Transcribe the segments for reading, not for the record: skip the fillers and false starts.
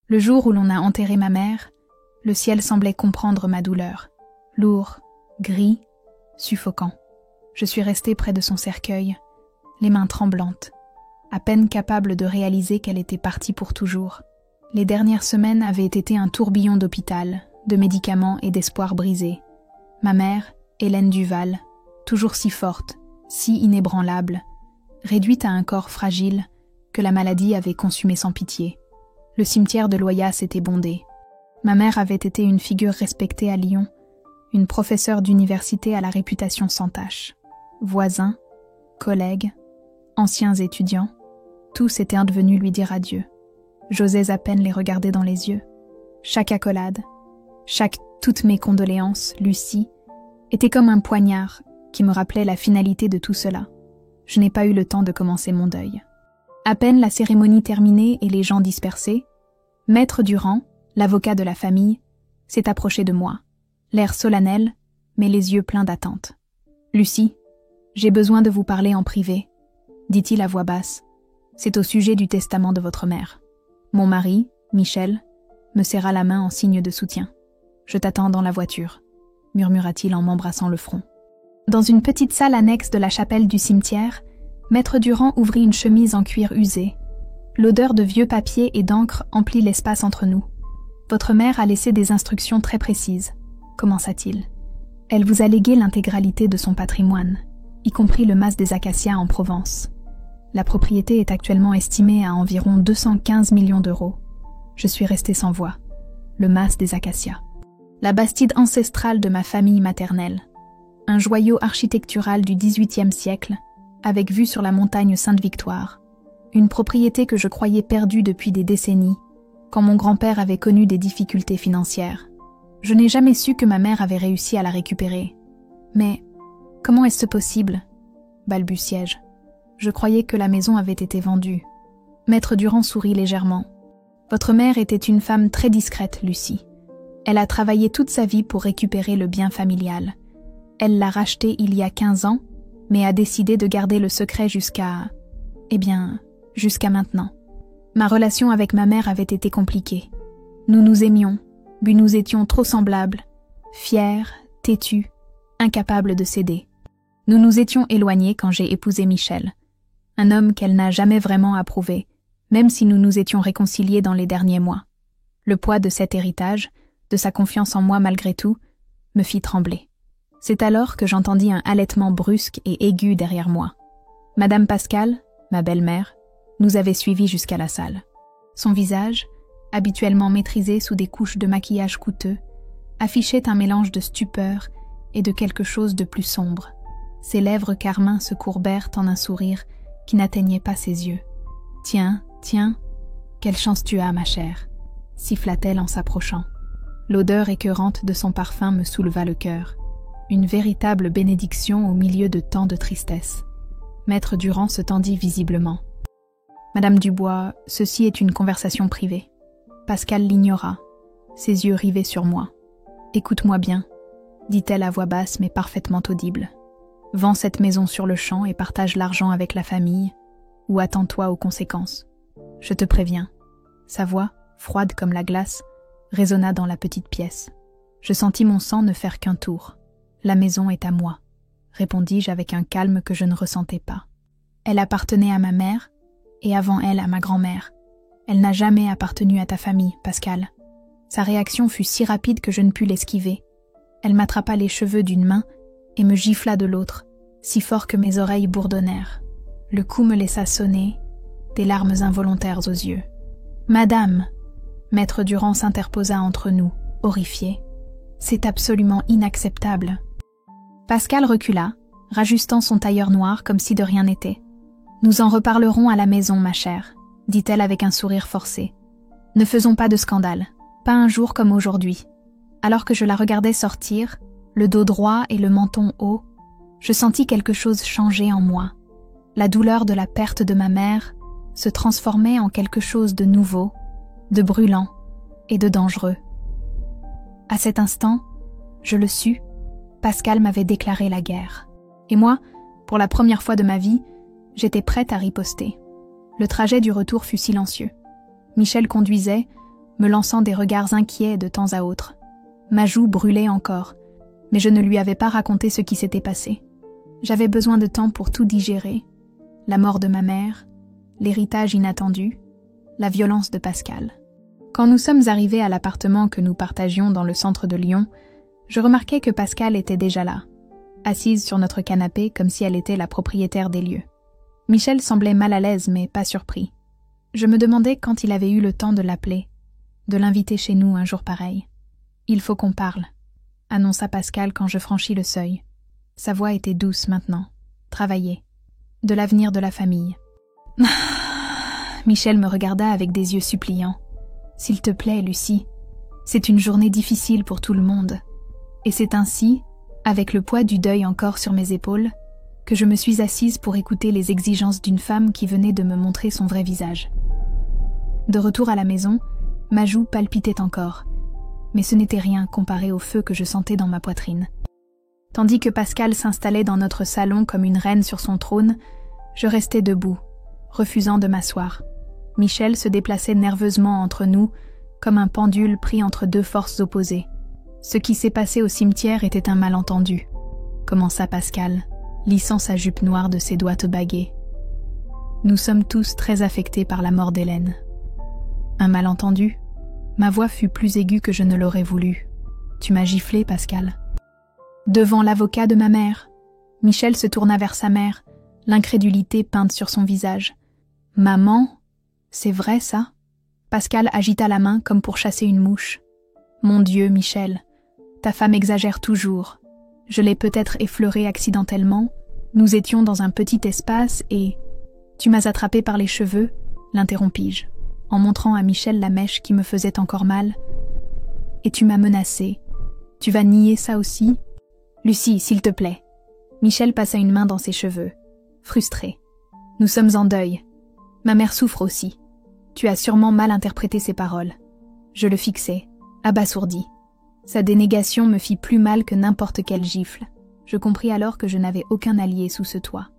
Le jour où l'on a enterré ma mère, le ciel semblait comprendre ma douleur. Lourd, gris, suffocant. Je suis restée près de son cercueil, les mains tremblantes, à peine capable de réaliser qu'elle était partie pour toujours. Les dernières semaines avaient été un tourbillon d'hôpital, de médicaments et d'espoirs brisés. Ma mère, Hélène Duval, toujours si forte, si inébranlable, réduite à un corps fragile que la maladie avait consumé sans pitié. Le cimetière de Loyasse était bondé. Ma mère avait été une figure respectée à Lyon, une professeure d'université à la réputation sans tache. Voisins, collègues, anciens étudiants, tous étaient devenus lui dire adieu. J'osais à peine les regarder dans les yeux. Chaque accolade, toutes mes condoléances, Lucie, était comme un poignard qui me rappelait la finalité de tout cela. Je n'ai pas eu le temps de commencer mon deuil. À peine la cérémonie terminée et les gens dispersés, Maître Durand, l'avocat de la famille, s'est approché de moi, l'air solennel, mais les yeux pleins d'attente. « Lucie, j'ai besoin de vous parler en privé, » dit-il à voix basse. « C'est au sujet du testament de votre mère. » Mon mari, Michel, me serra la main en signe de soutien. « Je t'attends dans la voiture, » murmura-t-il en m'embrassant le front. Dans une petite salle annexe de la chapelle du cimetière, Maître Durand ouvrit une chemise en cuir usé. L'odeur de vieux papier et d'encre emplit l'espace entre nous. « Votre mère a laissé des instructions très précises, » commença-t-il. « Elle vous a légué l'intégralité de son patrimoine, y compris le mas des Acacias en Provence. La propriété est actuellement estimée à environ 215 millions d'euros. Je suis restée sans voix. Le mas des Acacias. La bastide ancestrale de ma famille maternelle. Un joyau architectural du XVIIIe siècle, avec vue sur la montagne Sainte-Victoire. Une propriété que je croyais perdue depuis des décennies, quand mon grand-père avait connu des difficultés financières. Je n'ai jamais su que ma mère avait réussi à la récupérer. Mais comment est-ce possible ? Balbutiai-je. Je croyais que la maison avait été vendue. Maître Durand sourit légèrement. Votre mère était une femme très discrète, Lucie. Elle a travaillé toute sa vie pour récupérer le bien familial. Elle l'a racheté il y a 15 ans, mais a décidé de garder le secret jusqu'à maintenant. Ma relation avec ma mère avait été compliquée. Nous nous aimions, mais nous étions trop semblables, fiers, têtus, incapables de céder. Nous nous étions éloignés quand j'ai épousé Michel, un homme qu'elle n'a jamais vraiment approuvé, même si nous nous étions réconciliés dans les derniers mois. Le poids de cet héritage, de sa confiance en moi malgré tout, me fit trembler. C'est alors que j'entendis un halètement brusque et aigu derrière moi. Madame Pascal, ma belle-mère, nous avait suivis jusqu'à la salle. Son visage, habituellement maîtrisé sous des couches de maquillage coûteux, affichait un mélange de stupeur et de quelque chose de plus sombre. Ses lèvres carmin se courbèrent en un sourire qui n'atteignait pas ses yeux. « Tiens, quelle chance tu as, ma chère !» siffla-t-elle en s'approchant. L'odeur écœurante de son parfum me souleva le cœur. Une véritable bénédiction au milieu de tant de tristesse. Maître Durand se tendit visiblement. « Madame Dubois, ceci est une conversation privée. » Pascal l'ignora, ses yeux rivés sur moi. « Écoute-moi bien, » dit-elle à voix basse mais parfaitement audible. « Vends cette maison sur le champ et partage l'argent avec la famille, ou attends-toi aux conséquences. Je te préviens. » Sa voix, froide comme la glace, résonna dans la petite pièce. Je sentis mon sang ne faire qu'un tour. « La maison est à moi, » répondis-je avec un calme que je ne ressentais pas. Elle appartenait à ma mère, et avant elle à ma grand-mère. Elle n'a jamais appartenu à ta famille, Pascal. Sa réaction fut si rapide que je ne pus l'esquiver. Elle m'attrapa les cheveux d'une main et me gifla de l'autre, si fort que mes oreilles bourdonnèrent. Le coup me laissa sonner, des larmes involontaires aux yeux. « Madame !» Maître Durand s'interposa entre nous, horrifié. « C'est absolument inacceptable. » Pascal recula, rajustant son tailleur noir comme si de rien n'était. « Nous en reparlerons à la maison, ma chère, » dit-elle avec un sourire forcé. « Ne faisons pas de scandale, pas un jour comme aujourd'hui. » Alors que je la regardais sortir, le dos droit et le menton haut, je sentis quelque chose changer en moi. La douleur de la perte de ma mère se transformait en quelque chose de nouveau, de brûlant et de dangereux. À cet instant, je le sus, Pascal m'avait déclaré la guerre. Et moi, pour la première fois de ma vie, j'étais prête à riposter. Le trajet du retour fut silencieux. Michel conduisait, me lançant des regards inquiets de temps à autre. Ma joue brûlait encore, mais je ne lui avais pas raconté ce qui s'était passé. J'avais besoin de temps pour tout digérer. La mort de ma mère, l'héritage inattendu, la violence de Pascal. Quand nous sommes arrivés à l'appartement que nous partagions dans le centre de Lyon, je remarquai que Pascal était déjà là, assise sur notre canapé comme si elle était la propriétaire des lieux. Michel semblait mal à l'aise mais pas surpris. Je me demandais quand il avait eu le temps de l'appeler, de l'inviter chez nous un jour pareil. « Il faut qu'on parle », annonça Pascal quand je franchis le seuil. Sa voix était douce maintenant, travaillée, de l'avenir de la famille. Michel me regarda avec des yeux suppliants. « S'il te plaît, Lucie, c'est une journée difficile pour tout le monde. » Et c'est ainsi, avec le poids du deuil encore sur mes épaules, que je me suis assise pour écouter les exigences d'une femme qui venait de me montrer son vrai visage. De retour à la maison, ma joue palpitait encore, mais ce n'était rien comparé au feu que je sentais dans ma poitrine. Tandis que Pascal s'installait dans notre salon comme une reine sur son trône, je restais debout, refusant de m'asseoir. Michel se déplaçait nerveusement entre nous, comme un pendule pris entre deux forces opposées. Ce qui s'est passé au cimetière était un malentendu, commença Pascal, lissant sa jupe noire de ses doigts bagués. Nous sommes tous très affectés par la mort d'Hélène. Un malentendu? Ma voix fut plus aiguë que je ne l'aurais voulu. Tu m'as giflé, Pascal. Devant l'avocat de ma mère. Michel se tourna vers sa mère, l'incrédulité peinte sur son visage. Maman? C'est vrai, ça? Pascal agita la main comme pour chasser une mouche. Mon Dieu, Michel, ta femme exagère toujours. Je l'ai peut-être effleurée accidentellement. Nous étions dans un petit espace et... Tu m'as attrapé par les cheveux, l'interrompis-je, en montrant à Michel la mèche qui me faisait encore mal. Et tu m'as menacée. Tu vas nier ça aussi? Lucie, s'il te plaît. Michel passa une main dans ses cheveux, frustré. Nous sommes en deuil. Ma mère souffre aussi. Tu as sûrement mal interprété ses paroles. Je le fixai, abasourdi. Sa dénégation me fit plus mal que n'importe quelle gifle. Je compris alors que je n'avais aucun allié sous ce toit.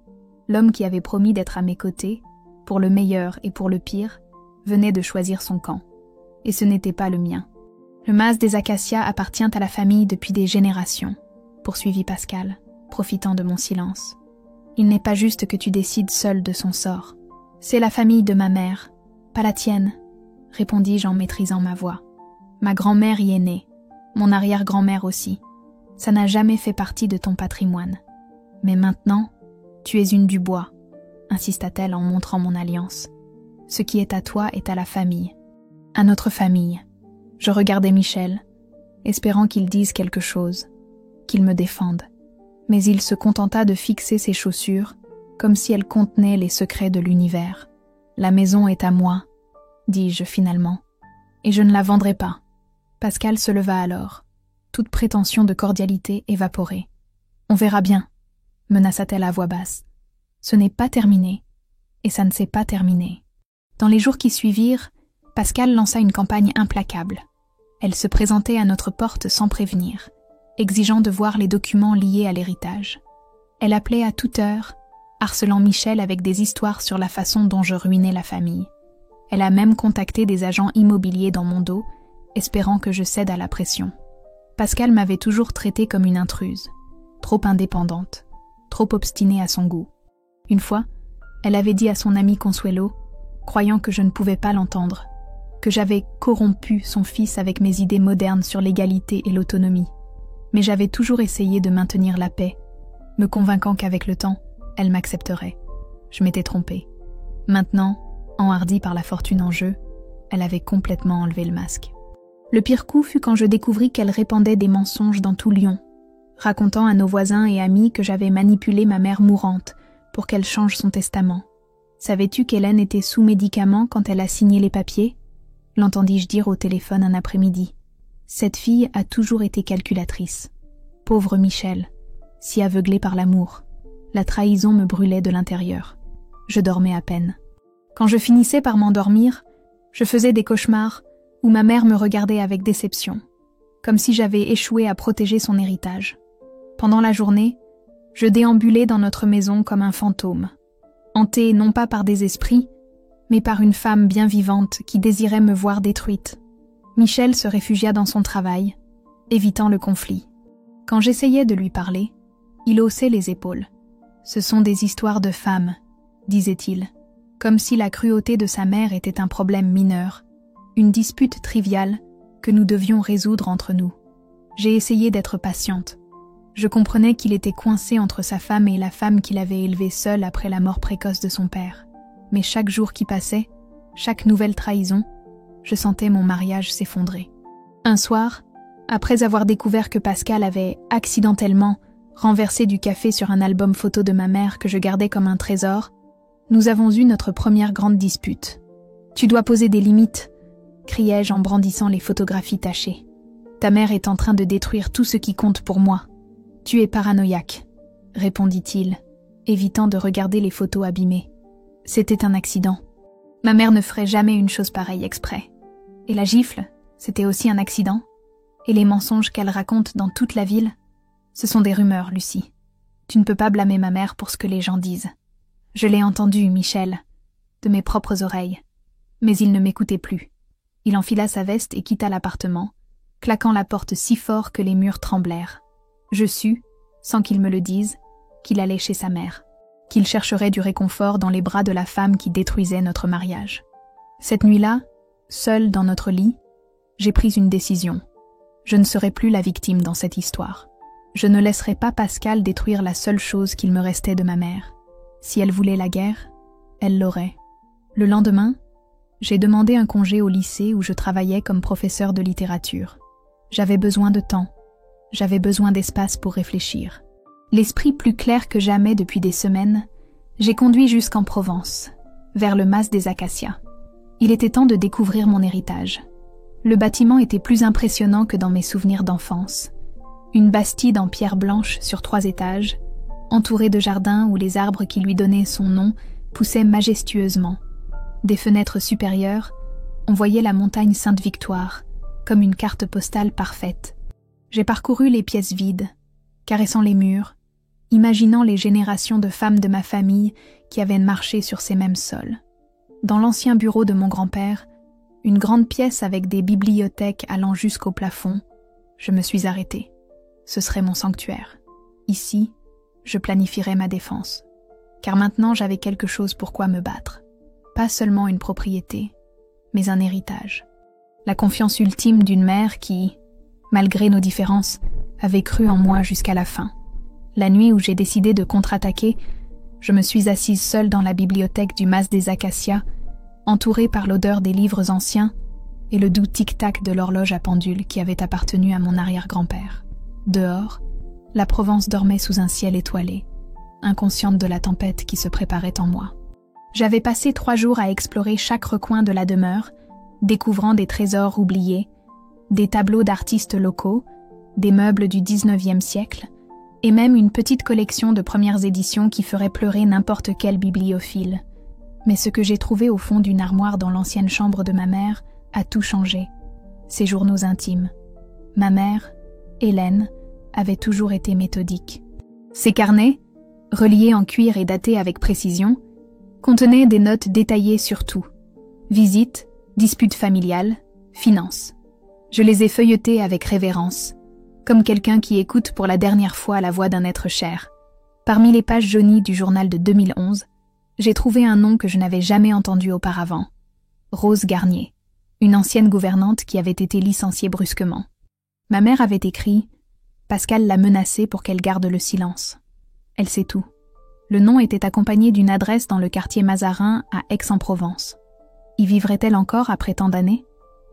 L'homme qui avait promis d'être à mes côtés, pour le meilleur et pour le pire, venait de choisir son camp. Et ce n'était pas le mien. Le mas des acacias appartient à la famille depuis des générations, poursuivit Pascal, profitant de mon silence. Il n'est pas juste que tu décides seul de son sort. C'est la famille de ma mère, pas la tienne, répondis-je en maîtrisant ma voix. Ma grand-mère y est née, mon arrière-grand-mère aussi. Ça n'a jamais fait partie de ton patrimoine. Mais maintenant, tu es une Dubois, insista-t-elle en montrant mon alliance. Ce qui est à toi est à la famille, à notre famille. Je regardais Michel, espérant qu'il dise quelque chose, qu'il me défende. Mais il se contenta de fixer ses chaussures, comme si elles contenaient les secrets de l'univers. La maison est à moi, dis-je finalement, et je ne la vendrai pas. Pascal se leva alors, toute prétention de cordialité évaporée. On verra bien, menaça-t-elle à voix basse. Ce n'est pas terminé, et ça ne s'est pas terminé. Dans les jours qui suivirent, Pascal lança une campagne implacable. Elle se présentait à notre porte sans prévenir, exigeant de voir les documents liés à l'héritage. Elle appelait à toute heure, harcelant Michel avec des histoires sur la façon dont je ruinais la famille. Elle a même contacté des agents immobiliers dans mon dos, espérant que je cède à la pression. Pascal m'avait toujours traitée comme une intruse, trop indépendante, trop obstinée à son goût. Une fois, elle avait dit à son ami Consuelo, croyant que je ne pouvais pas l'entendre, que j'avais corrompu son fils avec mes idées modernes sur l'égalité et l'autonomie. Mais j'avais toujours essayé de maintenir la paix, me convainquant qu'avec le temps, elle m'accepterait. Je m'étais trompée. Maintenant, enhardie par la fortune en jeu, elle avait complètement enlevé le masque. Le pire coup fut quand je découvris qu'elle répandait des mensonges dans tout Lyon, racontant à nos voisins et amis que j'avais manipulé ma mère mourante pour qu'elle change son testament. Savais-tu qu'Hélène était sous médicament quand elle a signé les papiers ? L'entendis-je dire au téléphone un après-midi. Cette fille a toujours été calculatrice. Pauvre Michel, si aveuglée par l'amour. La trahison me brûlait de l'intérieur. Je dormais à peine. Quand je finissais par m'endormir, je faisais des cauchemars où ma mère me regardait avec déception, comme si j'avais échoué à protéger son héritage. Pendant la journée, je déambulais dans notre maison comme un fantôme, hanté non pas par des esprits, mais par une femme bien vivante qui désirait me voir détruite, Michel se réfugia dans son travail, évitant le conflit. Quand j'essayais de lui parler, il haussait les épaules. « Ce sont des histoires de femmes », disait-il, comme si la cruauté de sa mère était un problème mineur, une dispute triviale que nous devions résoudre entre nous. J'ai essayé d'être patiente. Je comprenais qu'il était coincé entre sa femme et la femme qu'il avait élevée seule après la mort précoce de son père. Mais chaque jour qui passait, chaque nouvelle trahison, je sentais mon mariage s'effondrer. Un soir, après avoir découvert que Pascal avait accidentellement renversé du café sur un album photo de ma mère que je gardais comme un trésor, nous avons eu notre première grande dispute. « Tu dois poser des limites », criai-je en brandissant les photographies tachées. « Ta mère est en train de détruire tout ce qui compte pour moi. »« Tu es paranoïaque », répondit-il, évitant de regarder les photos abîmées. C'était un accident. Ma mère ne ferait jamais une chose pareille exprès. Et la gifle, c'était aussi un accident. Et les mensonges qu'elle raconte dans toute la ville, ce sont des rumeurs, Lucie. Tu ne peux pas blâmer ma mère pour ce que les gens disent. Je l'ai entendu, Michel, de mes propres oreilles. Mais il ne m'écoutait plus. Il enfila sa veste et quitta l'appartement, claquant la porte si fort que les murs tremblèrent. Je sus, sans qu'il me le dise, qu'il allait chez sa mère, qu'il chercherait du réconfort dans les bras de la femme qui détruisait notre mariage. Cette nuit-là, seule dans notre lit, j'ai pris une décision. Je ne serai plus la victime dans cette histoire. Je ne laisserai pas Pascal détruire la seule chose qu'il me restait de ma mère. Si elle voulait la guerre, elle l'aurait. Le lendemain, j'ai demandé un congé au lycée où je travaillais comme professeur de littérature. J'avais besoin de temps. J'avais besoin d'espace pour réfléchir. L'esprit plus clair que jamais depuis des semaines, j'ai conduit jusqu'en Provence, vers le mas des Acacias. Il était temps de découvrir mon héritage. Le bâtiment était plus impressionnant que dans mes souvenirs d'enfance. Une bastide en pierre blanche sur 3 étages, entourée de jardins où les arbres qui lui donnaient son nom poussaient majestueusement. Des fenêtres supérieures, on voyait la montagne Sainte-Victoire, comme une carte postale parfaite. J'ai parcouru les pièces vides, caressant les murs, imaginant les générations de femmes de ma famille qui avaient marché sur ces mêmes sols. Dans l'ancien bureau de mon grand-père, une grande pièce avec des bibliothèques allant jusqu'au plafond, je me suis arrêtée. Ce serait mon sanctuaire. Ici, je planifierais ma défense. Car maintenant, j'avais quelque chose pour quoi me battre. Pas seulement une propriété, mais un héritage. La confiance ultime d'une mère qui, malgré nos différences, avait cru en moi jusqu'à la fin. La nuit où j'ai décidé de contre-attaquer, je me suis assise seule dans la bibliothèque du mas des Acacias, entourée par l'odeur des livres anciens et le doux tic-tac de l'horloge à pendule qui avait appartenu à mon arrière-grand-père. Dehors, la Provence dormait sous un ciel étoilé, inconsciente de la tempête qui se préparait en moi. J'avais passé 3 jours à explorer chaque recoin de la demeure, découvrant des trésors oubliés, des tableaux d'artistes locaux, des meubles du 19e siècle, et même une petite collection de premières éditions qui ferait pleurer n'importe quel bibliophile. Mais ce que j'ai trouvé au fond d'une armoire dans l'ancienne chambre de ma mère a tout changé. Ses journaux intimes. Ma mère, Hélène, avait toujours été méthodique. Ces carnets, reliés en cuir et datés avec précision, contenaient des notes détaillées sur tout. Visites, disputes familiales, finances. Je les ai feuilletés avec révérence, comme quelqu'un qui écoute pour la dernière fois la voix d'un être cher. Parmi les pages jaunies du journal de 2011, j'ai trouvé un nom que je n'avais jamais entendu auparavant. Rose Garnier, une ancienne gouvernante qui avait été licenciée brusquement. Ma mère avait écrit « Pascal l'a menacée pour qu'elle garde le silence ». Elle sait tout. Le nom était accompagné d'une adresse dans le quartier Mazarin à Aix-en-Provence. Y vivrait-elle encore après tant d'années?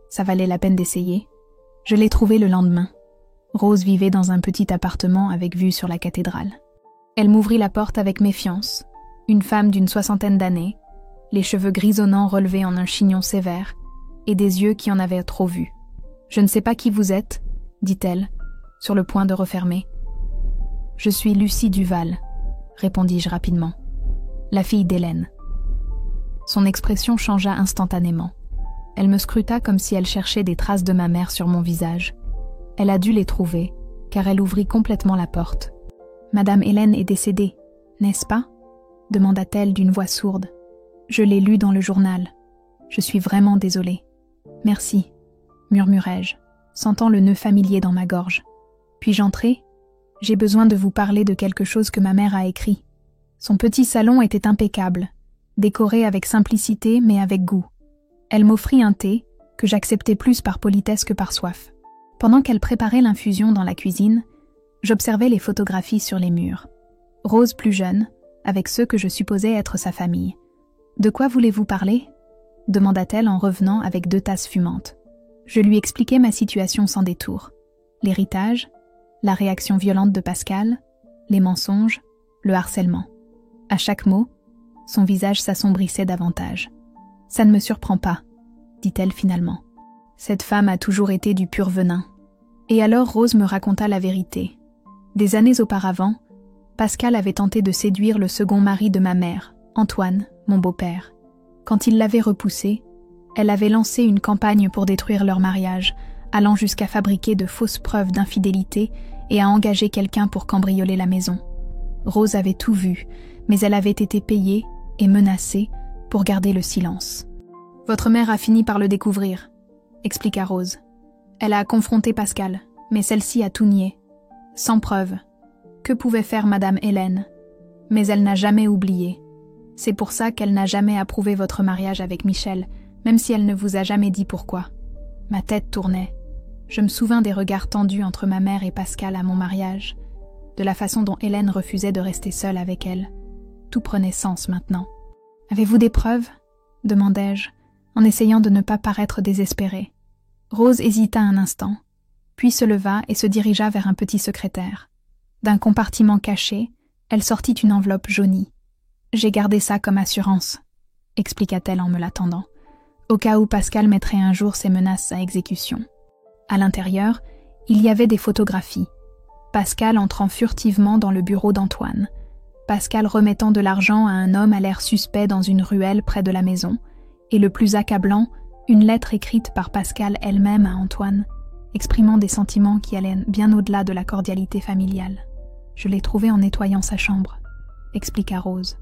Ça valait la peine d'essayer. Je l'ai trouvée le lendemain. Rose vivait dans un petit appartement avec vue sur la cathédrale. Elle m'ouvrit la porte avec méfiance. Une femme d'une 60aine d'années, les cheveux grisonnants relevés en un chignon sévère, et des yeux qui en avaient trop vu. « Je ne sais pas qui vous êtes, » dit-elle, sur le point de refermer. « Je suis Lucie Duval, » répondis-je rapidement. « La fille d'Hélène. » Son expression changea instantanément. Elle me scruta comme si elle cherchait des traces de ma mère sur mon visage. Elle a dû les trouver, car elle ouvrit complètement la porte. « Madame Hélène est décédée, n'est-ce pas ?» demanda-t-elle d'une voix sourde. « Je l'ai lu dans le journal. Je suis vraiment désolée. »« Merci. » murmurai-je, sentant le nœud familier dans ma gorge. Puis-je entrer ? J'ai besoin de vous parler de quelque chose que ma mère a écrit. Son petit salon était impeccable, décoré avec simplicité mais avec goût. Elle m'offrit un thé, que j'acceptais plus par politesse que par soif. Pendant qu'elle préparait l'infusion dans la cuisine, j'observais les photographies sur les murs. Rose plus jeune, avec ceux que je supposais être sa famille. « De quoi voulez-vous parler ?» demanda-t-elle en revenant avec 2 tasses fumantes. Je lui expliquai ma situation sans détour. L'héritage, la réaction violente de Pascal, les mensonges, le harcèlement. À chaque mot, son visage s'assombrissait davantage. « Ça ne me surprend pas, » dit-elle finalement. Cette femme a toujours été du pur venin. Et alors Rose me raconta la vérité. Des années auparavant, Pascal avait tenté de séduire le second mari de ma mère, Antoine, mon beau-père. Quand il l'avait repoussé, elle avait lancé une campagne pour détruire leur mariage, allant jusqu'à fabriquer de fausses preuves d'infidélité et à engager quelqu'un pour cambrioler la maison. Rose avait tout vu, mais elle avait été payée et menacée pour garder le silence. « Votre mère a fini par le découvrir », expliqua Rose. Elle a confronté Pascal, mais celle-ci a tout nié. Sans preuve. Que pouvait faire Madame Hélène ? Mais elle n'a jamais oublié. C'est pour ça qu'elle n'a jamais approuvé votre mariage avec Michel, même si elle ne vous a jamais dit pourquoi. Ma tête tournait. Je me souvins des regards tendus entre ma mère et Pascal à mon mariage, de la façon dont Hélène refusait de rester seule avec elle. Tout prenait sens maintenant. « Avez-vous des preuves ?» demandai-je, en essayant de ne pas paraître désespérée. Rose hésita un instant, puis se leva et se dirigea vers un petit secrétaire. D'un compartiment caché, elle sortit une enveloppe jaunie. « J'ai gardé ça comme assurance », expliqua-t-elle en me l'attendant, au cas où Pascal mettrait un jour ses menaces à exécution. À l'intérieur, il y avait des photographies. Pascal entrant furtivement dans le bureau d'Antoine. Pascal remettant de l'argent à un homme à l'air suspect dans une ruelle près de la maison, et le plus accablant, une lettre écrite par Pascal elle-même à Antoine, exprimant des sentiments qui allaient bien au-delà de la cordialité familiale. Je l'ai trouvée en nettoyant sa chambre, expliqua Rose.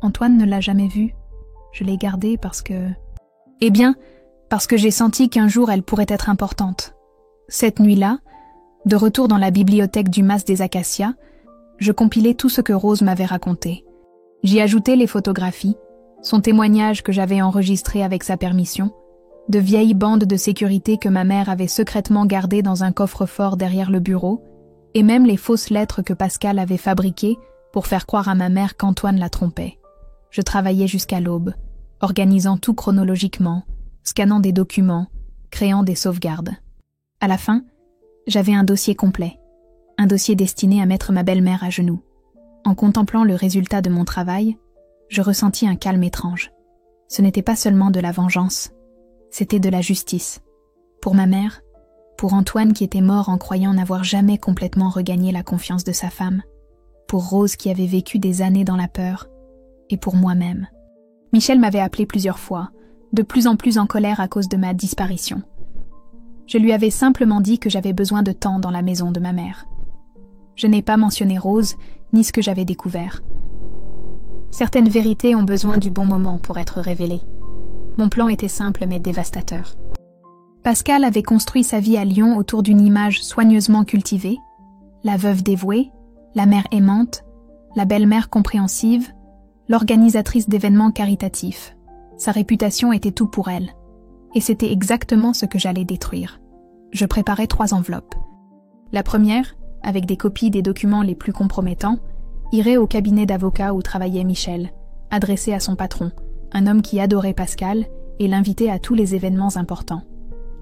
Antoine ne l'a jamais vue. Je l'ai gardée parce que... Eh bien, parce que j'ai senti qu'un jour elle pourrait être importante. Cette nuit-là, de retour dans la bibliothèque du Mas des Acacias, je compilais tout ce que Rose m'avait raconté. J'y ajoutais les photographies, son témoignage que j'avais enregistré avec sa permission, de vieilles bandes de sécurité que ma mère avait secrètement gardées dans un coffre-fort derrière le bureau, et même les fausses lettres que Pascal avait fabriquées pour faire croire à ma mère qu'Antoine la trompait. Je travaillais jusqu'à l'aube, organisant tout chronologiquement, scannant des documents, créant des sauvegardes. À la fin, j'avais un dossier complet, un dossier destiné à mettre ma belle-mère à genoux. En contemplant le résultat de mon travail, je ressentis un calme étrange. Ce n'était pas seulement de la vengeance, c'était de la justice. Pour ma mère, pour Antoine qui était mort en croyant n'avoir jamais complètement regagné la confiance de sa femme, pour Rose qui avait vécu des années dans la peur, et pour moi-même. Michel m'avait appelé plusieurs fois, de plus en plus en colère à cause de ma disparition. Je lui avais simplement dit que j'avais besoin de temps dans la maison de ma mère. Je n'ai pas mentionné Rose, ni ce que j'avais découvert. Certaines vérités ont besoin du bon moment pour être révélées. Mon plan était simple mais dévastateur. Pascal avait construit sa vie à Lyon autour d'une image soigneusement cultivée, la veuve dévouée, la mère aimante, la belle-mère compréhensive, l'organisatrice d'événements caritatifs. Sa réputation était tout pour elle. Et c'était exactement ce que j'allais détruire. Je préparais 3 enveloppes. La première, avec des copies des documents les plus compromettants, irait au cabinet d'avocat où travaillait Michel, adressée à son patron, un homme qui adorait Pascal et l'invitait à tous les événements importants.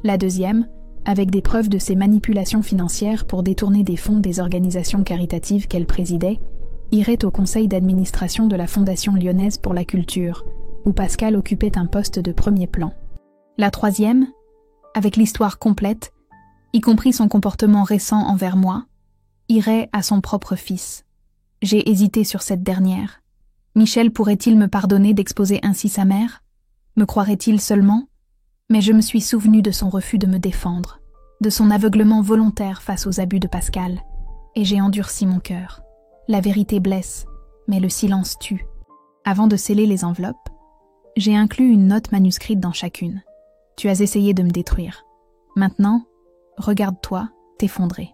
La deuxième, avec des preuves de ses manipulations financières pour détourner des fonds des organisations caritatives qu'elle présidait, irait au conseil d'administration de la Fondation lyonnaise pour la culture, où Pascal occupait un poste de premier plan. La troisième, avec l'histoire complète, y compris son comportement récent envers moi, irait à son propre fils. J'ai hésité sur cette dernière. Michel pourrait-il me pardonner d'exposer ainsi sa mère ? Me croirait-il seulement ? Mais je me suis souvenu de son refus de me défendre, de son aveuglement volontaire face aux abus de Pascal, et j'ai endurci mon cœur. La vérité blesse, mais le silence tue. Avant de sceller les enveloppes, j'ai inclus une note manuscrite dans chacune. Tu as essayé de me détruire. Maintenant, regarde-toi t'effondrer.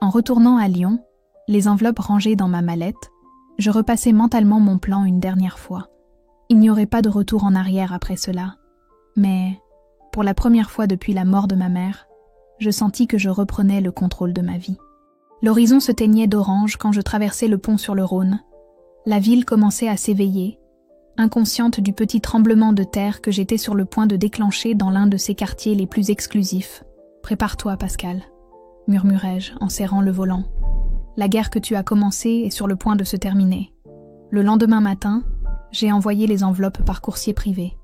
En retournant à Lyon, les enveloppes rangées dans ma mallette, je repassais mentalement mon plan une dernière fois. Il n'y aurait pas de retour en arrière après cela. Mais, pour la première fois depuis la mort de ma mère, je sentis que je reprenais le contrôle de ma vie. L'horizon se teignait d'orange quand je traversais le pont sur le Rhône. La ville commençait à s'éveiller, inconsciente du petit tremblement de terre que j'étais sur le point de déclencher dans l'un de ses quartiers les plus exclusifs. « Prépare-toi, Pascal », murmurai-je en serrant le volant. « La guerre que tu as commencée est sur le point de se terminer. » Le lendemain matin, j'ai envoyé les enveloppes par coursier privé.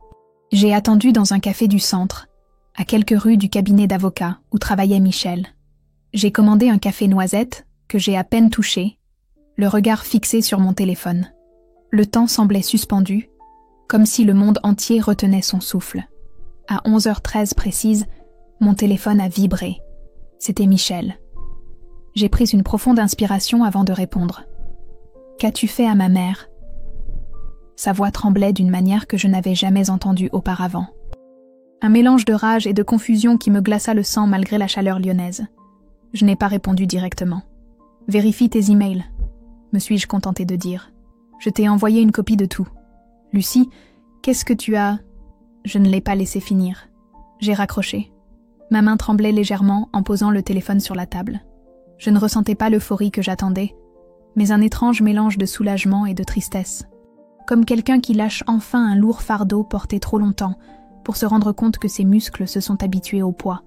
J'ai attendu dans un café du centre, à quelques rues du cabinet d'avocat où travaillait Michel. J'ai commandé un café noisette que j'ai à peine touché, le regard fixé sur mon téléphone. Le temps semblait suspendu, comme si le monde entier retenait son souffle. À 11h13 précise, mon téléphone a vibré. C'était Michel. J'ai pris une profonde inspiration avant de répondre. « Qu'as-tu fait à ma mère ?» Sa voix tremblait d'une manière que je n'avais jamais entendue auparavant. Un mélange de rage et de confusion qui me glaça le sang malgré la chaleur lyonnaise. Je n'ai pas répondu directement. « Vérifie tes emails », me suis-je contentée de dire. « Je t'ai envoyé une copie de tout. »« Lucie, qu'est-ce que tu as ?» Je ne l'ai pas laissé finir. J'ai raccroché. Ma main tremblait légèrement en posant le téléphone sur la table. Je ne ressentais pas l'euphorie que j'attendais, mais un étrange mélange de soulagement et de tristesse. Comme quelqu'un qui lâche enfin un lourd fardeau porté trop longtemps pour se rendre compte que ses muscles se sont habitués au poids.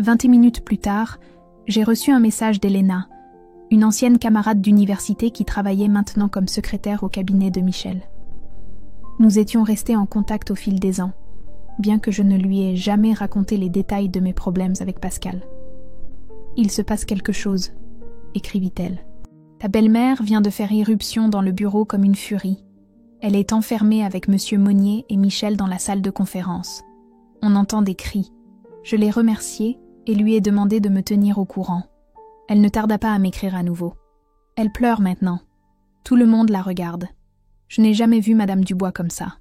20 minutes plus tard, j'ai reçu un message d'Elena, une ancienne camarade d'université qui travaillait maintenant comme secrétaire au cabinet de Michel. Nous étions restés en contact au fil des ans, bien que je ne lui ai jamais raconté les détails de mes problèmes avec Pascal. « Il se passe quelque chose », écrivit-elle. « Ta belle-mère vient de faire irruption dans le bureau comme une furie. Elle est enfermée avec Monsieur Monnier et Michel dans la salle de conférence. On entend des cris. Je l'ai remerciée et lui ai demandé de me tenir au courant. Elle ne tarda pas à m'écrire à nouveau. Elle pleure maintenant. Tout le monde la regarde. Je n'ai jamais vu Madame Dubois comme ça.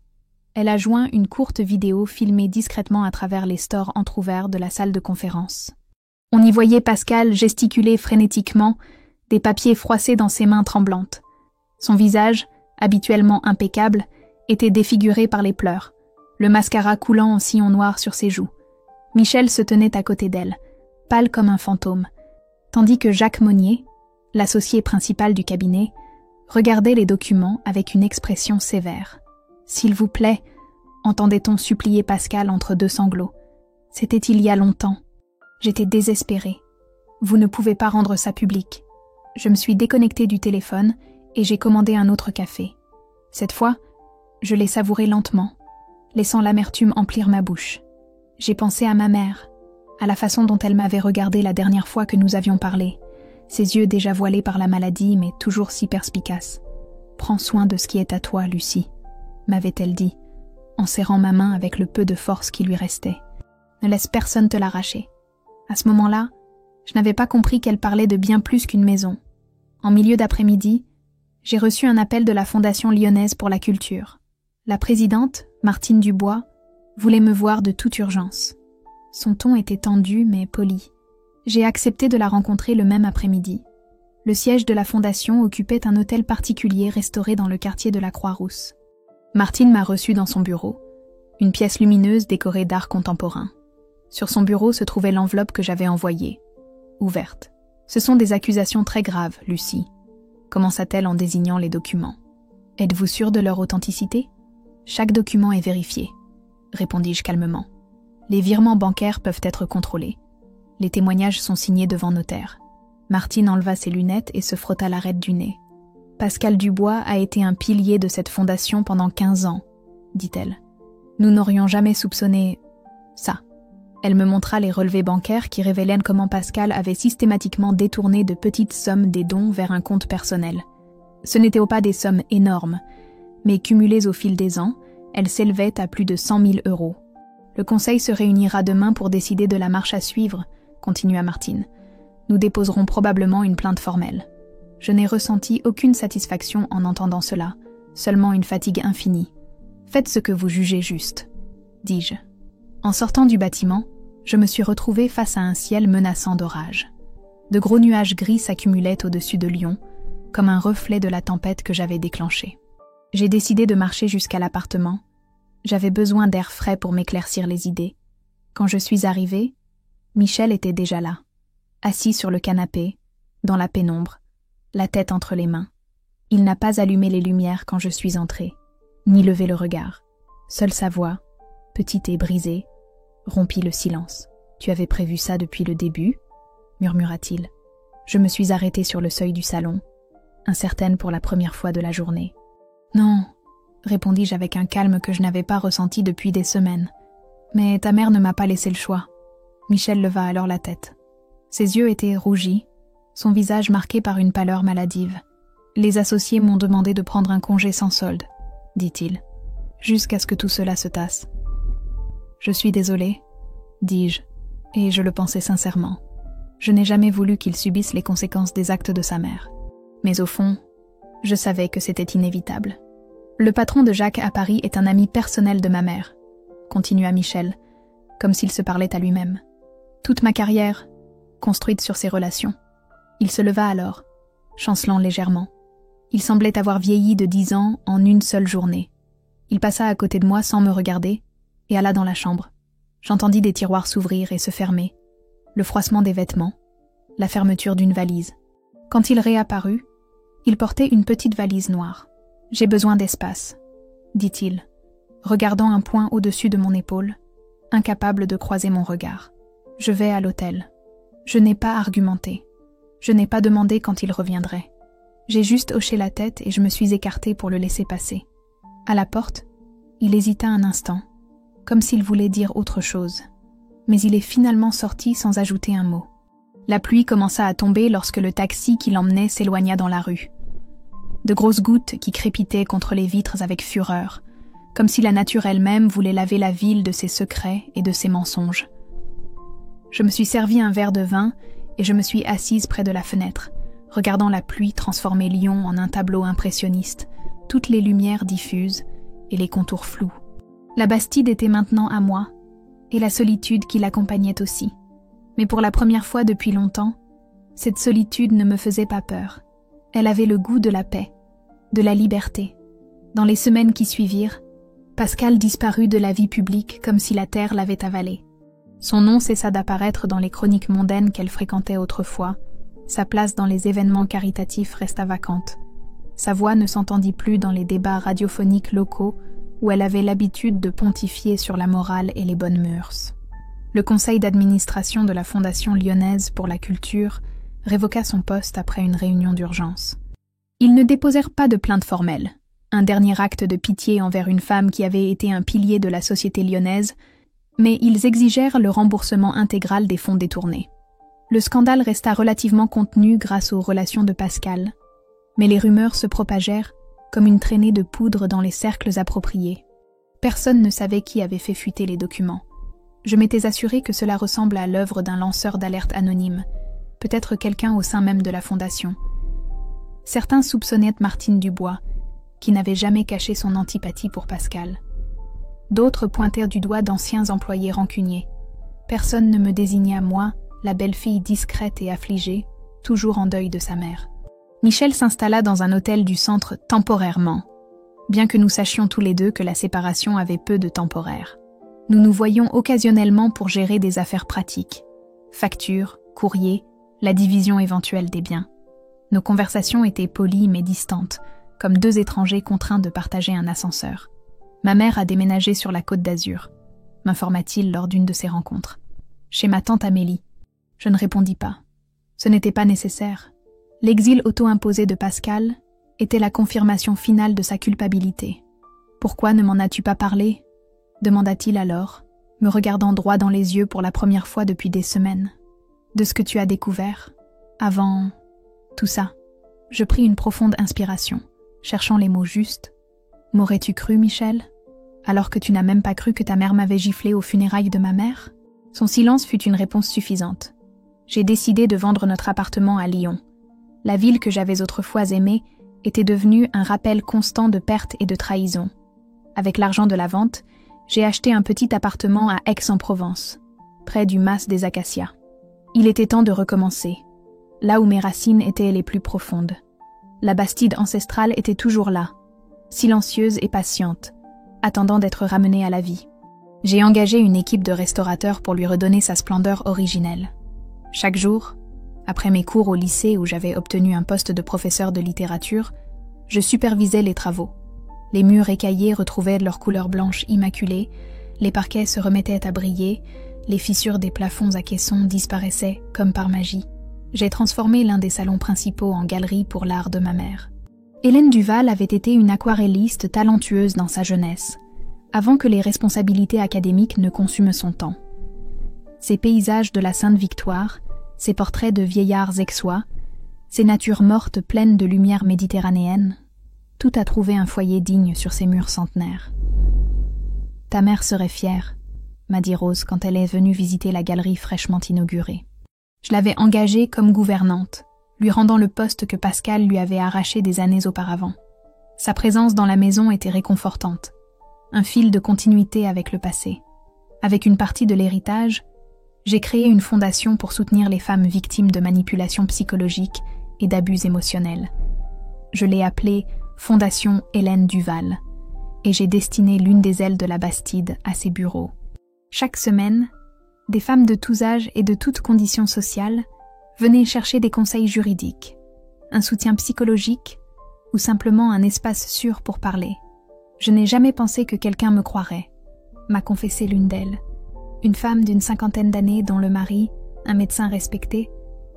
Elle a joint une courte vidéo filmée discrètement à travers les stores entr'ouverts de la salle de conférence. On y voyait Pascal gesticuler frénétiquement, des papiers froissés dans ses mains tremblantes. Son visage, habituellement impeccable, était défiguré par les pleurs, le mascara coulant en sillon noir sur ses joues. Michel se tenait à côté d'elle, pâle comme un fantôme, tandis que Jacques Monnier, l'associé principal du cabinet, regardait les documents avec une expression sévère. « S'il vous plaît », entendait-on supplier Pascal entre deux sanglots. « C'était il y a longtemps. J'étais désespérée. Vous ne pouvez pas rendre ça public. » Je me suis déconnectée du téléphone et j'ai commandé un autre café. Cette fois, je l'ai savouré lentement, laissant l'amertume emplir ma bouche. J'ai pensé à ma mère, à la façon dont elle m'avait regardée la dernière fois que nous avions parlé, ses yeux déjà voilés par la maladie mais toujours si perspicaces. « Prends soin de ce qui est à toi, Lucie », m'avait-elle dit, en serrant ma main avec le peu de force qui lui restait. « Ne laisse personne te l'arracher. » À ce moment-là, je n'avais pas compris qu'elle parlait de bien plus qu'une maison. En milieu d'après-midi, j'ai reçu un appel de la Fondation lyonnaise pour la culture. La présidente, Martine Dubois, voulait me voir de toute urgence. Son ton était tendu mais poli. J'ai accepté de la rencontrer le même après-midi. Le siège de la Fondation occupait un hôtel particulier restauré dans le quartier de la Croix-Rousse. Martine m'a reçu dans son bureau, une pièce lumineuse décorée d'art contemporain. Sur son bureau se trouvait l'enveloppe que j'avais envoyée, ouverte. « Ce sont des accusations très graves, Lucie », commença-t-elle en désignant les documents. « Êtes-vous sûre de leur authenticité ? Chaque document est vérifié, répondis-je calmement. Les virements bancaires peuvent être contrôlés. Les témoignages sont signés devant notaire. Martine enleva ses lunettes et se frotta l'arête du nez. « Pascal Dubois a été un pilier de cette fondation pendant 15 ans, dit-elle. Nous n'aurions jamais soupçonné ça. » Elle me montra les relevés bancaires qui révélaient comment Pascal avait systématiquement détourné de petites sommes des dons vers un compte personnel. Ce n'étaient pas des sommes énormes, mais cumulées au fil des ans, elles s'élevaient à plus de 100 000 €. Le conseil se réunira demain pour décider de la marche à suivre, continua Martine. Nous déposerons probablement une plainte formelle. Je n'ai ressenti aucune satisfaction en entendant cela, seulement une fatigue infinie. Faites ce que vous jugez juste, dis-je. En sortant du bâtiment, Je me suis retrouvée face à un ciel menaçant d'orage. De gros nuages gris s'accumulaient au-dessus de Lyon, comme un reflet de la tempête que j'avais déclenchée. J'ai décidé de marcher jusqu'à l'appartement. J'avais besoin d'air frais pour m'éclaircir les idées. Quand je suis arrivée, Michel était déjà là, assis sur le canapé, dans la pénombre, la tête entre les mains. Il n'a pas allumé les lumières quand je suis entrée, ni levé le regard. Seule sa voix, petite et brisée, rompit le silence. « Tu avais prévu ça depuis le début ?» murmura-t-il. Je me suis arrêtée sur le seuil du salon, incertaine pour la première fois de la journée. « Non », répondis-je avec un calme que je n'avais pas ressenti depuis des semaines. « Mais ta mère ne m'a pas laissé le choix. » Michel leva alors la tête. Ses yeux étaient rougis, son visage marqué par une pâleur maladive. « Les associés m'ont demandé de prendre un congé sans solde, » dit-il, jusqu'à ce que tout cela se tasse. « Je suis désolée, » dis-je, et je le pensais sincèrement. Je n'ai jamais voulu qu'il subisse les conséquences des actes de sa mère. Mais au fond, je savais que c'était inévitable. Le patron de Jacques à Paris est un ami personnel de ma mère, continua Michel, comme s'il se parlait à lui-même. Toute ma carrière, construite sur ces relations. Il se leva alors, chancelant légèrement. Il semblait avoir vieilli de 10 ans en une seule journée. Il passa à côté de moi sans me regarder et alla dans la chambre. J'entendis des tiroirs s'ouvrir et se fermer, le froissement des vêtements, la fermeture d'une valise. Quand il réapparut, il portait une petite valise noire. « J'ai besoin d'espace », dit-il, regardant un point au-dessus de mon épaule, incapable de croiser mon regard. « Je vais à l'hôtel. Je n'ai pas argumenté. Je n'ai pas demandé quand il reviendrait. J'ai juste hoché la tête et je me suis écartée pour le laisser passer. À la porte, il hésita un instant, comme s'il voulait dire autre chose. Mais il est finalement sorti sans ajouter un mot. La pluie commença à tomber lorsque le taxi qui l'emmenait s'éloigna dans la rue. De grosses gouttes qui crépitaient contre les vitres avec fureur, comme si la nature elle-même voulait laver la ville de ses secrets et de ses mensonges. Je me suis servi un verre de vin et je me suis assise près de la fenêtre, regardant la pluie transformer Lyon en un tableau impressionniste, toutes les lumières diffuses et les contours flous. La Bastide était maintenant à moi, et la solitude qui l'accompagnait aussi. Mais pour la première fois depuis longtemps, cette solitude ne me faisait pas peur. Elle avait le goût de la paix, de la liberté. Dans les semaines qui suivirent, Pascal disparut de la vie publique comme si la terre l'avait avalé. Son nom cessa d'apparaître dans les chroniques mondaines qu'elle fréquentait autrefois. Sa place dans les événements caritatifs resta vacante. Sa voix ne s'entendit plus dans les débats radiophoniques locaux où elle avait l'habitude de pontifier sur la morale et les bonnes mœurs. Le conseil d'administration de la Fondation lyonnaise pour la culture révoqua son poste après une réunion d'urgence. Ils ne déposèrent pas de plainte formelle, un dernier acte de pitié envers une femme qui avait été un pilier de la société lyonnaise, mais ils exigèrent le remboursement intégral des fonds détournés. Le scandale resta relativement contenu grâce aux relations de Pascal, mais les rumeurs se propagèrent comme une traînée de poudre dans les cercles appropriés. Personne ne savait qui avait fait fuiter les documents. Je m'étais assurée que cela ressemble à l'œuvre d'un lanceur d'alerte anonyme, peut-être quelqu'un au sein même de la Fondation. Certains soupçonnaient Martine Dubois, qui n'avait jamais caché son antipathie pour Pascal. D'autres pointèrent du doigt d'anciens employés rancuniers. Personne ne me désigna moi, la belle fille discrète et affligée, toujours en deuil de sa mère. Michel s'installa dans un hôtel du centre temporairement, bien que nous sachions tous les deux que la séparation avait peu de temporaire. Nous nous voyions occasionnellement pour gérer des affaires pratiques, factures, courriers, la division éventuelle des biens. Nos conversations étaient polies mais distantes, comme deux étrangers contraints de partager un ascenseur. Ma mère a déménagé sur la Côte d'Azur, m'informa-t-il lors d'une de ces rencontres. Chez ma tante Amélie. Je ne répondis pas. Ce n'était pas nécessaire. L'exil auto-imposé de Pascal était la confirmation finale de sa culpabilité. « Pourquoi ne m'en as-tu pas parlé ?» demanda-t-il alors, me regardant droit dans les yeux pour la première fois depuis des semaines. « De ce que tu as découvert, avant tout ça. » Je pris une profonde inspiration, cherchant les mots justes. « M'aurais-tu cru, Michel, alors que tu n'as même pas cru que ta mère m'avait giflé aux funérailles de ma mère ?» Son silence fut une réponse suffisante. J'ai décidé de vendre notre appartement à Lyon. La ville que j'avais autrefois aimée était devenue un rappel constant de pertes et de trahisons. Avec l'argent de la vente, j'ai acheté un petit appartement à Aix-en-Provence. près du mas des acacias. Il était temps de recommencer, là où mes racines étaient les plus profondes. La Bastide ancestrale était toujours là, silencieuse et patiente, attendant d'être ramenée à la vie. J'ai engagé une équipe de restaurateurs pour lui redonner sa splendeur originelle. Chaque jour, après mes cours au lycée où j'avais obtenu un poste de professeur de littérature, je supervisais les travaux. Les murs écaillés retrouvaient leur couleur blanche immaculée, les parquets se remettaient à briller, les fissures des plafonds à caissons disparaissaient comme par magie. J'ai transformé l'un des salons principaux en galerie pour l'art de ma mère. Hélène Duval avait été une aquarelliste talentueuse dans sa jeunesse, avant que les responsabilités académiques ne consument son temps. Ses paysages de la Sainte-Victoire, ses portraits de vieillards aixois, ses natures mortes pleines de lumière méditerranéenne, tout a trouvé un foyer digne sur ces murs centenaires. « Ta mère serait fière », m'a dit Rose quand elle est venue visiter la galerie fraîchement inaugurée. Je l'avais engagée comme gouvernante, lui rendant le poste que Pascal lui avait arraché des années auparavant. Sa présence dans la maison était réconfortante, un fil de continuité avec le passé. Avec une partie de l'héritage, j'ai créé une fondation pour soutenir les femmes victimes de manipulations psychologiques et d'abus émotionnels. Je l'ai appelée Fondation Hélène Duval, et j'ai destiné l'une des ailes de la Bastide à ses bureaux. Chaque semaine, des femmes de tous âges et de toutes conditions sociales venaient chercher des conseils juridiques, un soutien psychologique ou simplement un espace sûr pour parler. Je n'ai jamais pensé que quelqu'un me croirait, m'a confessé l'une d'elles, une femme d'une 50aine d'années dont le mari, un médecin respecté,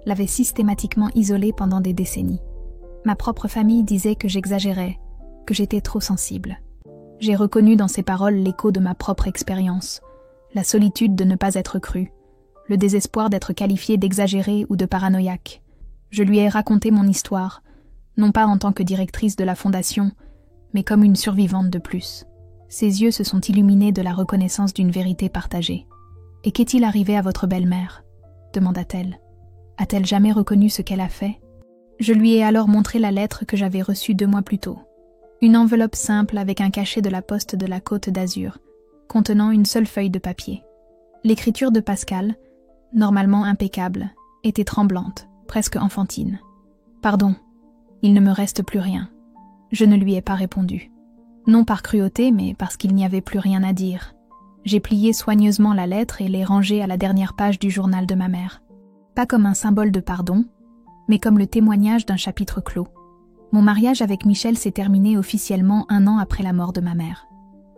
l'avait systématiquement isolée pendant des décennies. Ma propre famille disait que j'exagérais, que j'étais trop sensible. J'ai reconnu dans ses paroles l'écho de ma propre expérience, la solitude de ne pas être crue, le désespoir d'être qualifiée d'exagérée ou de paranoïaque. Je lui ai raconté mon histoire, non pas en tant que directrice de la fondation, mais comme une survivante de plus. Ses yeux se sont illuminés de la reconnaissance d'une vérité partagée. « Et qu'est-il arrivé à votre belle-mère » demanda-t-elle. « A-t-elle jamais reconnu ce qu'elle a fait ?» Je lui ai alors montré la lettre que j'avais reçue 2 mois plus tôt. Une enveloppe simple avec un cachet de la poste de la Côte d'Azur, contenant une seule feuille de papier. L'écriture de Pascal, normalement impeccable, était tremblante, presque enfantine. « Pardon, il ne me reste plus rien. » Je ne lui ai pas répondu. Non par cruauté, mais parce qu'il n'y avait plus rien à dire. J'ai plié soigneusement la lettre et l'ai rangée à la dernière page du journal de ma mère. Pas comme un symbole de pardon, mais comme le témoignage d'un chapitre clos. Mon mariage avec Michel s'est terminé officiellement 1 an après la mort de ma mère.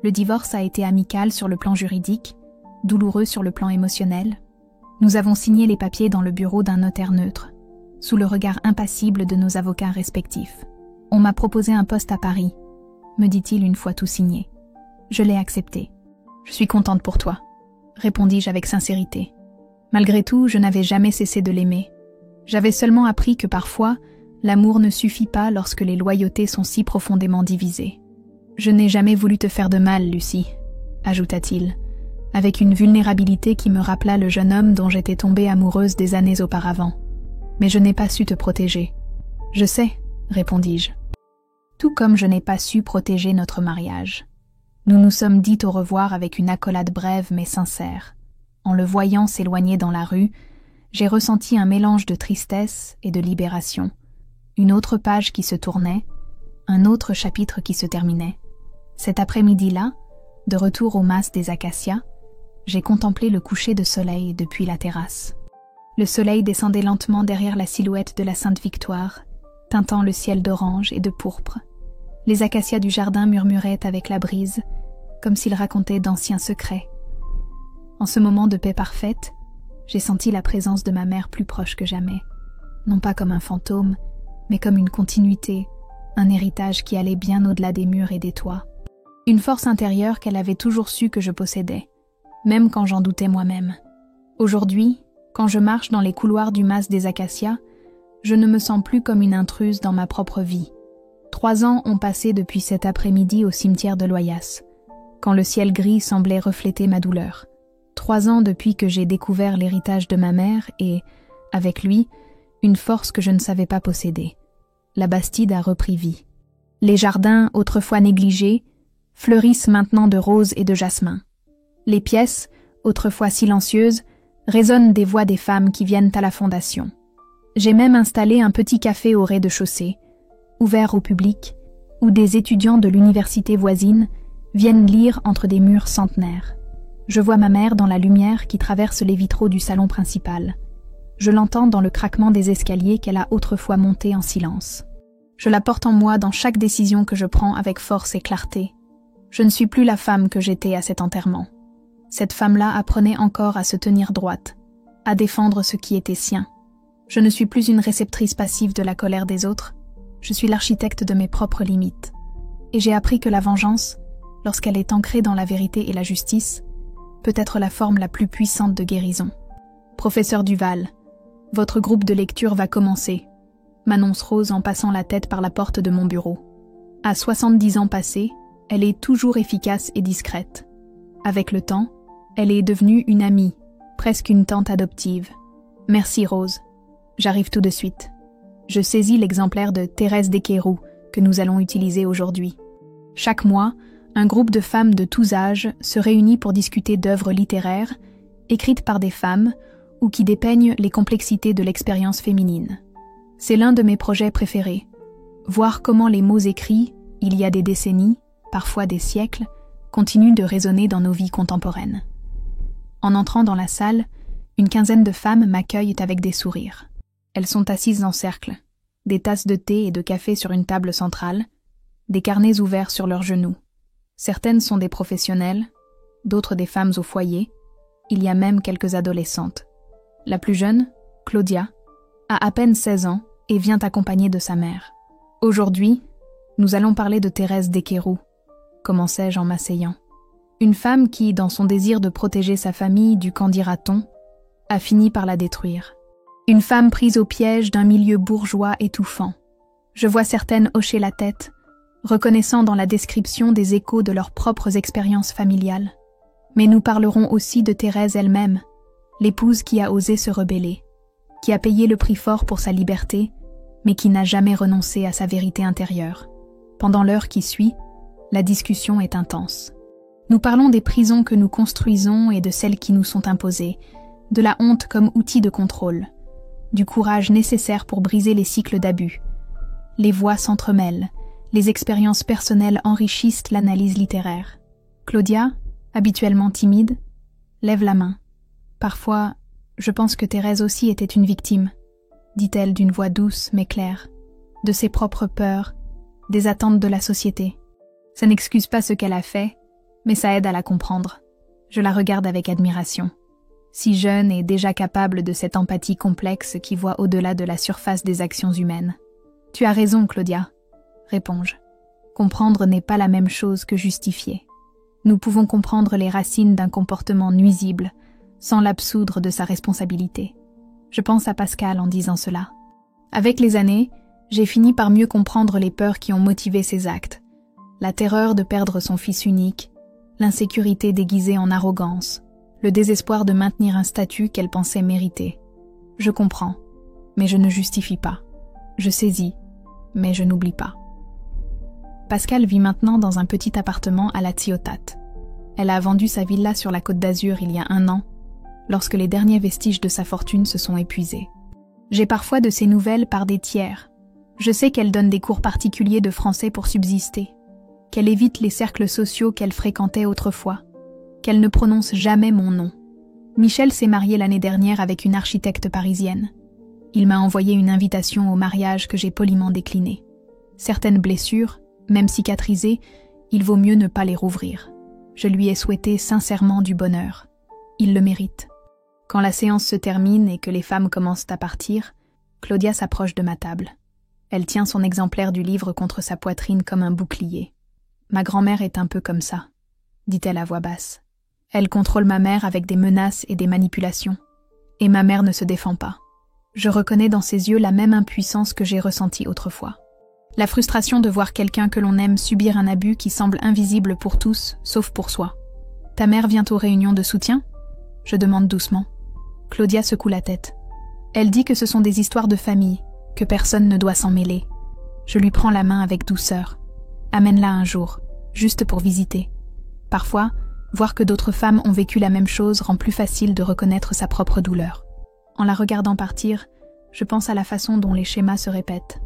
Le divorce a été amical sur le plan juridique, douloureux sur le plan émotionnel. Nous avons signé les papiers dans le bureau d'un notaire neutre, sous le regard impassible de nos avocats respectifs. On m'a proposé un poste à Paris, me dit-il une fois tout signé. Je l'ai accepté. Je suis contente pour toi, répondis-je avec sincérité. Malgré tout, je n'avais jamais cessé de l'aimer. J'avais seulement appris que parfois, l'amour ne suffit pas lorsque les loyautés sont si profondément divisées. Je n'ai jamais voulu te faire de mal, Lucie, ajouta-t-il, avec une vulnérabilité qui me rappela le jeune homme dont j'étais tombée amoureuse des années auparavant. Mais je n'ai pas su te protéger. Je sais, répondis-je. Tout comme je n'ai pas su protéger notre mariage. Nous nous sommes dit au revoir avec une accolade brève mais sincère. En le voyant s'éloigner dans la rue, j'ai ressenti un mélange de tristesse et de libération. Une autre page qui se tournait, un autre chapitre qui se terminait. Cet après-midi-là, de retour au mas des acacias, j'ai contemplé le coucher de soleil depuis la terrasse. Le soleil descendait lentement derrière la silhouette de la Sainte-Victoire, teintant le ciel d'orange et de pourpre. Les acacias du jardin murmuraient avec la brise, comme s'ils racontaient d'anciens secrets. En ce moment de paix parfaite, j'ai senti la présence de ma mère plus proche que jamais, non pas comme un fantôme, mais comme une continuité, un héritage qui allait bien au-delà des murs et des toits. Une force intérieure qu'elle avait toujours su que je possédais, même quand j'en doutais moi-même. Aujourd'hui, quand je marche dans les couloirs du mas des acacias, je ne me sens plus comme une intruse dans ma propre vie. 3 ans ont passé depuis cet après-midi au cimetière de Loyasse, quand le ciel gris semblait refléter ma douleur. 3 ans depuis que j'ai découvert l'héritage de ma mère et, avec lui, une force que je ne savais pas posséder. La Bastide a repris vie. Les jardins, autrefois négligés, fleurissent maintenant de roses et de jasmin. Les pièces, autrefois silencieuses, résonnent des voix des femmes qui viennent à la fondation. J'ai même installé un petit café au rez-de-chaussée, ouvert au public, où des étudiants de l'université voisine viennent lire entre des murs centenaires. Je vois ma mère dans la lumière qui traverse les vitraux du salon principal. Je l'entends dans le craquement des escaliers qu'elle a autrefois montés en silence. Je la porte en moi dans chaque décision que je prends avec force et clarté. Je ne suis plus la femme que j'étais à cet enterrement. Cette femme-là apprenait encore à se tenir droite, à défendre ce qui était sien. Je ne suis plus une réceptrice passive de la colère des autres, je suis l'architecte de mes propres limites. Et j'ai appris que la vengeance, lorsqu'elle est ancrée dans la vérité et la justice, peut être la forme la plus puissante de guérison. Professeur Duval, votre groupe de lecture va commencer, m'annonce Rose en passant la tête par la porte de mon bureau. À 70 ans passés, elle est toujours efficace et discrète. Avec le temps, elle est devenue une amie, presque une tante adoptive. Merci Rose. J'arrive tout de suite. Je saisis l'exemplaire de Thérèse Desqueyroux que nous allons utiliser aujourd'hui. Chaque mois, un groupe de femmes de tous âges se réunit pour discuter d'œuvres littéraires écrites par des femmes ou qui dépeignent les complexités de l'expérience féminine. C'est l'un de mes projets préférés. Voir comment les mots écrits, il y a des décennies, parfois des siècles, continuent de résonner dans nos vies contemporaines. En entrant dans la salle, une quinzaine de femmes m'accueillent avec des sourires. Elles sont assises en cercle, des tasses de thé et de café sur une table centrale, des carnets ouverts sur leurs genoux. Certaines sont des professionnelles, d'autres des femmes au foyer, il y a même quelques adolescentes. La plus jeune, Claudia, a à peine 16 ans et vient accompagnée de sa mère. Aujourd'hui, nous allons parler de Thérèse Desqueyroux, commençai-je en m'asseyant. Une femme qui, dans son désir de protéger sa famille du qu'en dira-t-on, a fini par la détruire. Une femme prise au piège d'un milieu bourgeois étouffant. Je vois certaines hocher la tête, reconnaissant dans la description des échos de leurs propres expériences familiales. Mais nous parlerons aussi de Thérèse elle-même, l'épouse qui a osé se rebeller, qui a payé le prix fort pour sa liberté, mais qui n'a jamais renoncé à sa vérité intérieure. Pendant l'heure qui suit, la discussion est intense. Nous parlons des prisons que nous construisons et de celles qui nous sont imposées, de la honte comme outil de contrôle, du courage nécessaire pour briser les cycles d'abus. Les voix s'entremêlent, les expériences personnelles enrichissent l'analyse littéraire. Claudia, habituellement timide, lève la main. Parfois, je pense que Thérèse aussi était une victime, dit-elle d'une voix douce mais claire, de ses propres peurs, des attentes de la société. Ça n'excuse pas ce qu'elle a fait, mais ça aide à la comprendre. Je la regarde avec admiration. Si jeune et déjà capable de cette empathie complexe qui voit au-delà de la surface des actions humaines. Tu as raison, Claudia, réponds-je. Comprendre n'est pas la même chose que justifier. Nous pouvons comprendre les racines d'un comportement nuisible, sans l'absoudre de sa responsabilité. Je pense à Pascal en disant cela. Avec les années, j'ai fini par mieux comprendre les peurs qui ont motivé ses actes. La terreur de perdre son fils unique, l'insécurité déguisée en arrogance, le désespoir de maintenir un statut qu'elle pensait mériter. Je comprends, mais je ne justifie pas. Je saisis, mais je n'oublie pas. Pascal vit maintenant dans un petit appartement à La Ciotat. Elle a vendu sa villa sur la Côte d'Azur il y a 1 an, lorsque les derniers vestiges de sa fortune se sont épuisés. J'ai parfois de ses nouvelles par des tiers. Je sais qu'elle donne des cours particuliers de français pour subsister, qu'elle évite les cercles sociaux qu'elle fréquentait autrefois, qu'elle ne prononce jamais mon nom. Michel s'est marié l'année dernière avec une architecte parisienne. Il m'a envoyé une invitation au mariage que j'ai poliment déclinée. Certaines blessures, même cicatrisées, il vaut mieux ne pas les rouvrir. Je lui ai souhaité sincèrement du bonheur. Il le mérite. Quand la séance se termine et que les femmes commencent à partir, Claudia s'approche de ma table. Elle tient son exemplaire du livre contre sa poitrine comme un bouclier. Ma grand-mère est un peu comme ça, dit-elle à voix basse. Elle contrôle ma mère avec des menaces et des manipulations. Et ma mère ne se défend pas. Je reconnais dans ses yeux la même impuissance que j'ai ressentie autrefois. La frustration de voir quelqu'un que l'on aime subir un abus qui semble invisible pour tous, sauf pour soi. Ta mère vient aux réunions de soutien ? Je demande doucement. Claudia secoue la tête. Elle dit que ce sont des histoires de famille, que personne ne doit s'en mêler. Je lui prends la main avec douceur. Amène-la un jour, juste pour visiter. Parfois, Voir que d'autres femmes ont vécu la même chose rend plus facile de reconnaître sa propre douleur. En la regardant partir, je pense à la façon dont les schémas se répètent,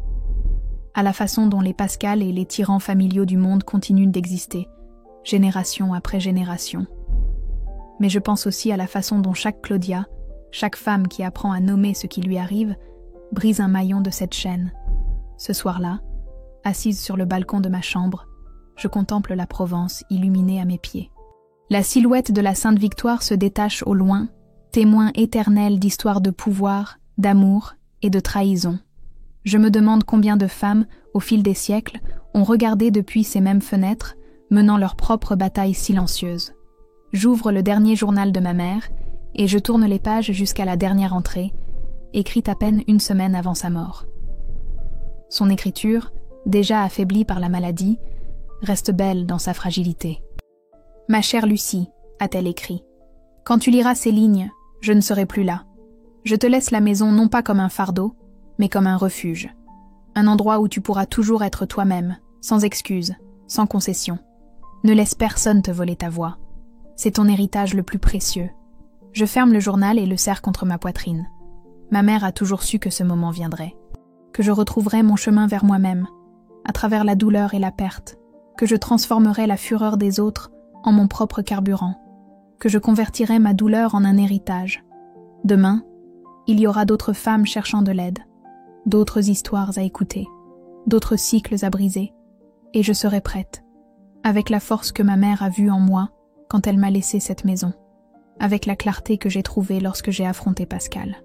à la façon dont les Pascal et les tyrans familiaux du monde continuent d'exister, génération après génération. Mais je pense aussi à la façon dont chaque Claudia, chaque femme qui apprend à nommer ce qui lui arrive, brise un maillon de cette chaîne. Ce soir-là, assise sur le balcon de ma chambre, je contemple la Provence illuminée à mes pieds. La silhouette de la Sainte Victoire se détache au loin, témoin éternel d'histoires de pouvoir, d'amour et de trahison. Je me demande combien de femmes, au fil des siècles, ont regardé depuis ces mêmes fenêtres, menant leur propre bataille silencieuse. J'ouvre le dernier journal de ma mère et je tourne les pages jusqu'à la dernière entrée, écrite à peine une semaine avant sa mort. Son écriture, déjà affaiblie par la maladie, reste belle dans sa fragilité. « Ma chère Lucie, a-t-elle écrit, quand tu liras ces lignes, je ne serai plus là. Je te laisse la maison non pas comme un fardeau, mais comme un refuge. Un endroit où tu pourras toujours être toi-même, sans excuse, sans concession. Ne laisse personne te voler ta voix. C'est ton héritage le plus précieux. » Je ferme le journal et le serre contre ma poitrine. Ma mère a toujours su que ce moment viendrait, que je retrouverais mon chemin vers moi-même, à travers la douleur et la perte, que je transformerais la fureur des autres en mon propre carburant, que je convertirais ma douleur en un héritage. Demain, il y aura d'autres femmes cherchant de l'aide, d'autres histoires à écouter, d'autres cycles à briser, et je serai prête, avec la force que ma mère a vue en moi quand elle m'a laissé cette maison, avec la clarté que j'ai trouvée lorsque j'ai affronté Pascal,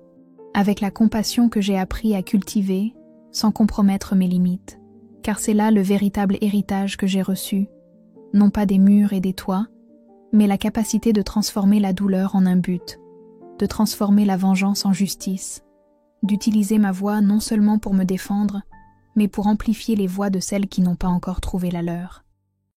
avec la compassion que j'ai appris à cultiver sans compromettre mes limites, car c'est là le véritable héritage que j'ai reçu, non pas des murs et des toits, mais la capacité de transformer la douleur en un but, de transformer la vengeance en justice, d'utiliser ma voix non seulement pour me défendre, mais pour amplifier les voix de celles qui n'ont pas encore trouvé la leur.